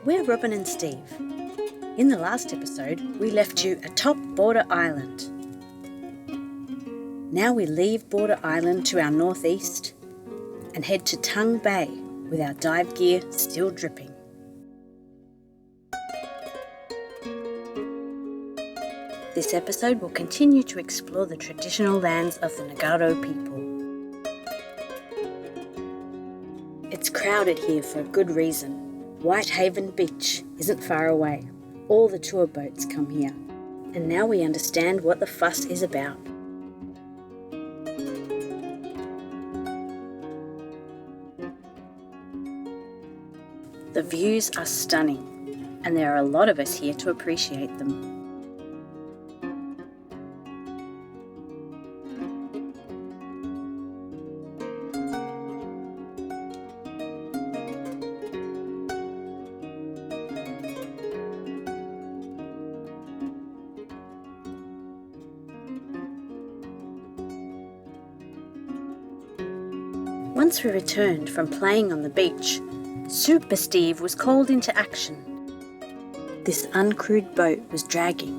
We're Robin and Steve. In the last episode, we left you atop Border Island. Now we leave Border Island to our northeast and head to Tongue Bay with our dive gear still dripping. This episode will continue to explore the traditional lands of the Ngaro people. It's crowded here for a good reason. Whitehaven Beach isn't far away. All the tour boats come here. And now we understand what the fuss is about. The views are stunning, and there are a lot of us here to appreciate them. Once we returned from playing on the beach, Super Steve was called into action. This uncrewed boat was dragging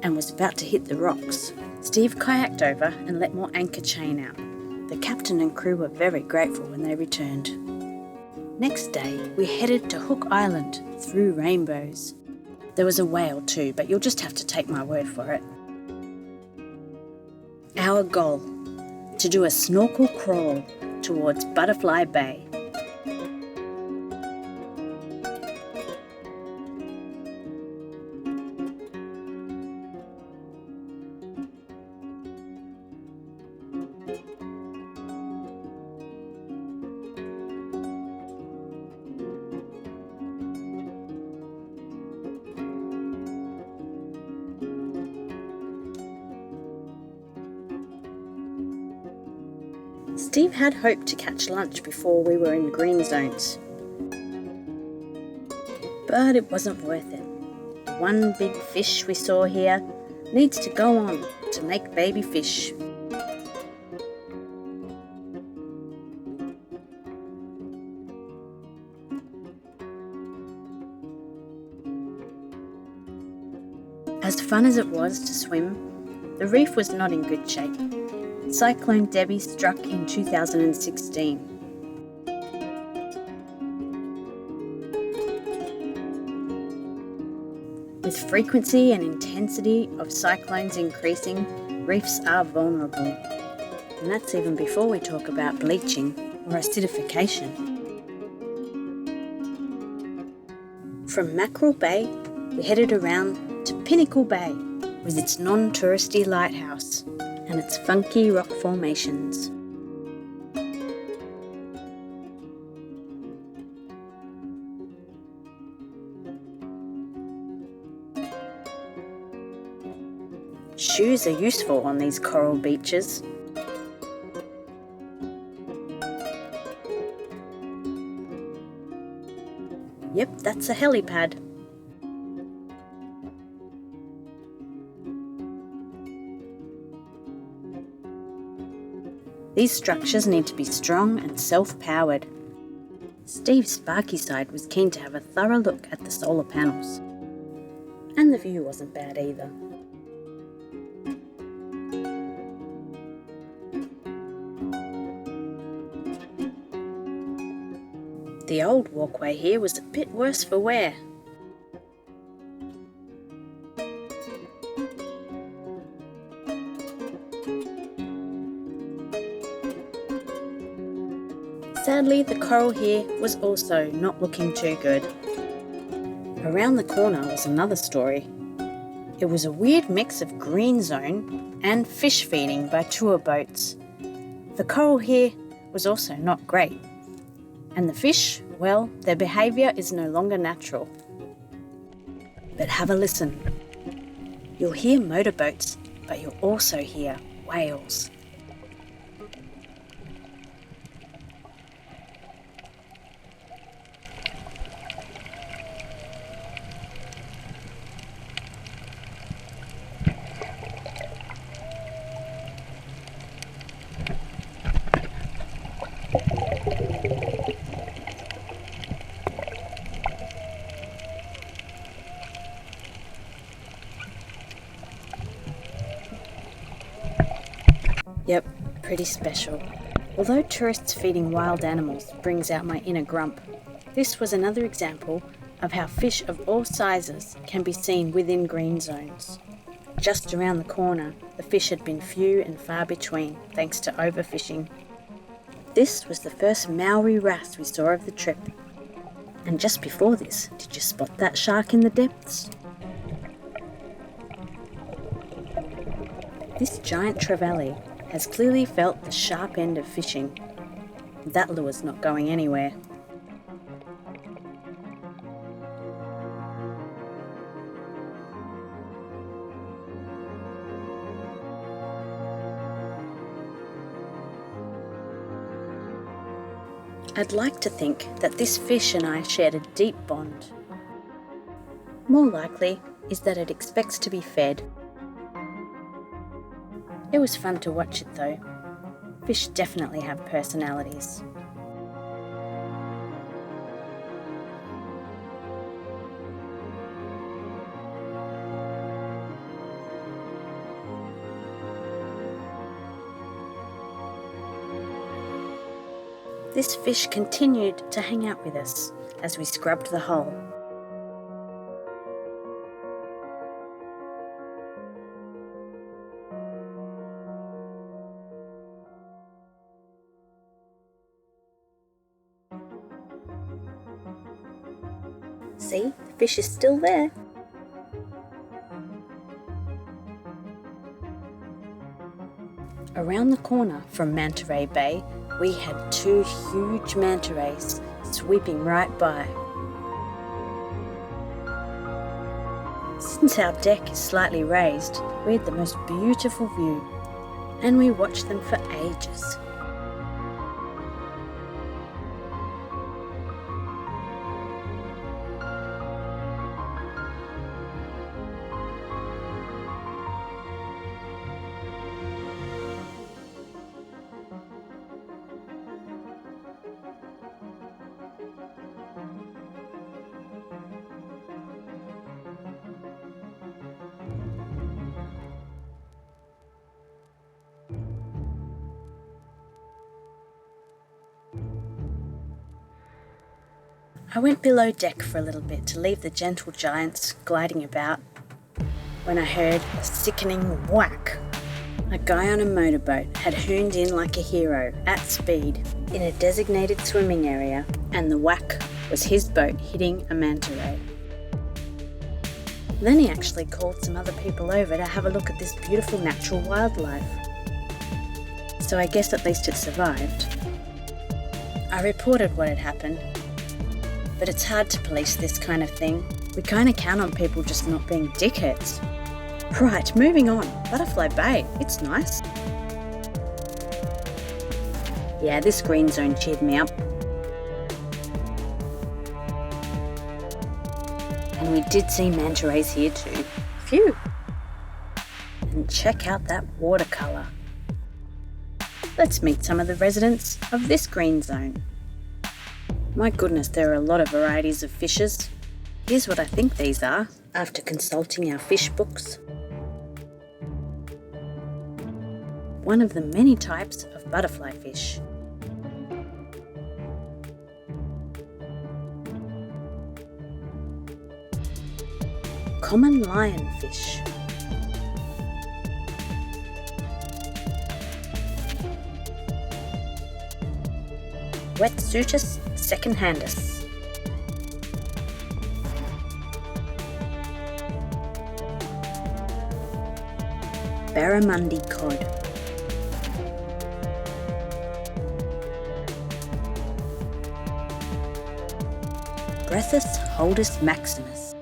and was about to hit the rocks. Steve kayaked over and let more anchor chain out. The captain and crew were very grateful when they returned. Next day, we headed to Hook Island through rainbows. There was a whale too, but you'll just have to take my word for it. Our goal: to do a snorkel crawl towards Butterfly Bay. Steve had hoped to catch lunch before we were in green zones, but it wasn't worth it. One big fish we saw here needs to go on to make baby fish. As fun as it was to swim, the reef was not in good shape. Cyclone Debbie struck in 2016. With frequency and intensity of cyclones increasing, reefs are vulnerable. And that's even before we talk about bleaching or acidification. From Mackerel Bay, we headed around to Pinnacle Bay with its non-touristy lighthouse and its funky rock formations. Shoes are useful on these coral beaches. Yep, that's a helipad. These structures need to be strong and self-powered. Steve Sparkyside was keen to have a thorough look at the solar panels. And the view wasn't bad either. The old walkway here was a bit worse for wear. Sadly, the coral here was also not looking too good. Around the corner was another story. It was a weird mix of green zone and fish feeding by tour boats. The coral here was also not great. And the fish, well, their behaviour is no longer natural. But have a listen. You'll hear motorboats, but you'll also hear whales. Yep, pretty special. Although tourists feeding wild animals brings out my inner grump, this was another example of how fish of all sizes can be seen within green zones. Just around the corner, the fish had been few and far between thanks to overfishing. This was the first Maori wrasse we saw of the trip. And just before this, did you spot that shark in the depths? This giant trevally has clearly felt the sharp end of fishing. That lure's not going anywhere. I'd like to think that this fish and I shared a deep bond. More likely is that it expects to be fed. It was fun to watch it though. Fish definitely have personalities. This fish continued to hang out with us as we scrubbed the hole. See, the fish is still there. Around the corner from Manta Ray Bay, we had two huge manta rays sweeping right by. Since our deck is slightly raised, we had the most beautiful view, and we watched them for ages. I went below deck for a little bit to leave the gentle giants gliding about when I heard a sickening whack. A guy on a motorboat had hooned in like a hero at speed in a designated swimming area, and the whack was his boat hitting a manta ray. Then he actually called some other people over to have a look at this beautiful natural wildlife. So I guess at least it survived. I reported what had happened, but it's hard to police this kind of thing. We kind of count on people just not being dickheads. Right, moving on. Butterfly Bay, it's nice. Yeah, this green zone cheered me up. And we did see manta rays here too. Phew. And check out that watercolour. Let's meet some of the residents of this green zone. My goodness, there are a lot of varieties of fishes. Here's what I think these are, after consulting our fish books. One of the many types of butterfly fish. Common lionfish. Wetsutus secondhandus. Barramundi cod. Brethus holdus maximus.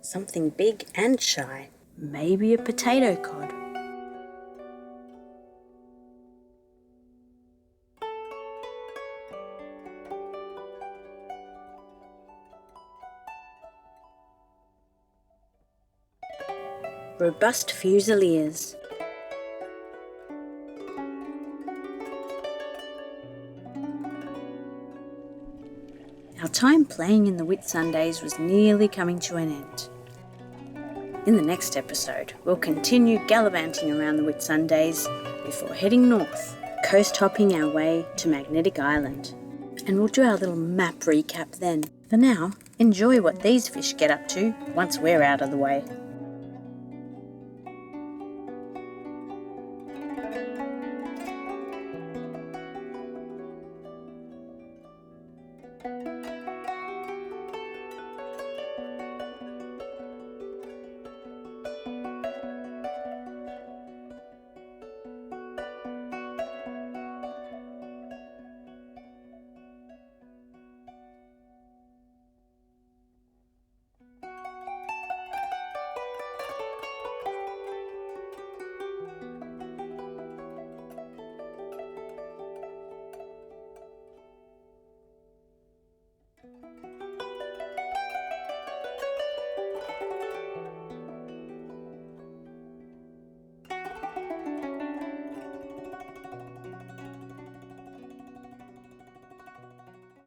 Something big and shy, maybe a potato cod. robust fusiliers. Our time playing in the Whitsundays was nearly coming to an end. In the next episode, we'll continue gallivanting around the Whitsundays before heading north, coast hopping our way to Magnetic Island. And we'll do our little map recap then. For now, enjoy what these fish get up to once we're out of the way.